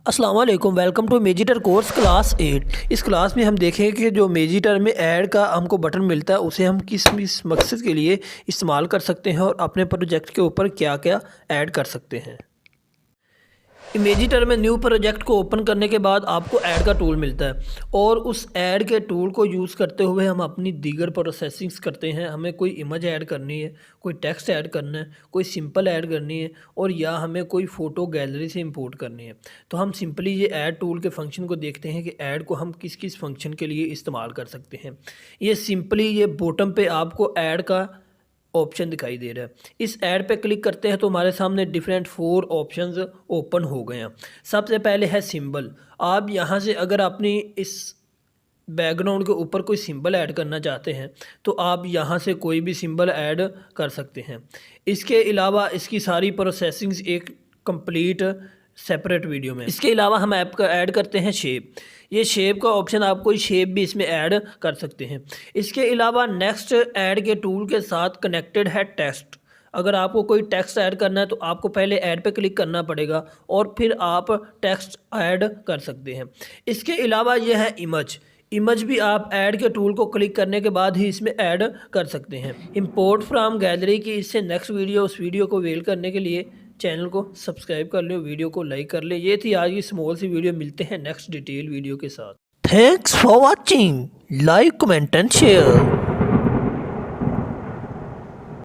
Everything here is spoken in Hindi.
अस्सलाम वालेकुम, वेलकम टू मेजिटर कोर्स क्लास 8। इस क्लास में हम देखेंगे कि जो मेजिटर में ऐड का हमको बटन मिलता है उसे हम किस मकसद के लिए इस्तेमाल कर सकते हैं और अपने प्रोजेक्ट के ऊपर क्या क्या ऐड कर सकते हैं। इमेजिटर में न्यू प्रोजेक्ट को ओपन करने के बाद आपको ऐड का टूल मिलता है और उस ऐड के टूल को यूज़ करते हुए हम अपनी दीगर प्रोसेसिंग्स करते हैं। हमें कोई इमेज ऐड करनी है, कोई टेक्स्ट ऐड करना है, कोई सिंपल ऐड करनी है और या हमें कोई फ़ोटो गैलरी से इंपोर्ट करनी है। तो हम सिंपली ये ऐड टूल के फंक्शन को देखते हैं कि ऐड को हम किस किस फंक्शन के लिए इस्तेमाल कर सकते हैं। ये सिंपली ये बॉटम पे आपको ऐड का ऑप्शन दिखाई दे रहा है। इस ऐड पे क्लिक करते हैं तो हमारे सामने डिफरेंट 4 ऑप्शंस ओपन हो गए हैं। सबसे पहले है सिंबल। आप यहाँ से अगर अपनी इस बैकग्राउंड के ऊपर कोई सिंबल ऐड करना चाहते हैं तो आप यहाँ से कोई भी सिंबल ऐड कर सकते हैं। इसके अलावा इसकी सारी प्रोसेसिंग्स एक कंप्लीट सेपरेट वीडियो में। इसके अलावा हम ऐप का ऐड करते हैं शेप। ये शेप का ऑप्शन आप कोई शेप भी इसमें ऐड कर सकते हैं। इसके अलावा नेक्स्ट ऐड के टूल के साथ कनेक्टेड है टेक्स्ट। अगर आपको कोई टेक्स्ट ऐड करना है तो आपको पहले ऐड पे क्लिक करना पड़ेगा और फिर आप टेक्स्ट ऐड कर सकते हैं। इसके अलावा यह है इमेज। इमेज भी आप ऐड के टूल को क्लिक करने के बाद ही इसमें ऐड कर सकते हैं। इंपोर्ट फ्रॉम गैलरी की इससे नेक्स्ट वीडियो, उस वीडियो को वेल करने के लिए चैनल को सब्सक्राइब कर ले, वीडियो को लाइक कर ले। ये थी आज की स्मॉल सी वीडियो। मिलते हैं नेक्स्ट डिटेल वीडियो के साथ। Thanks for watching, like comment and share.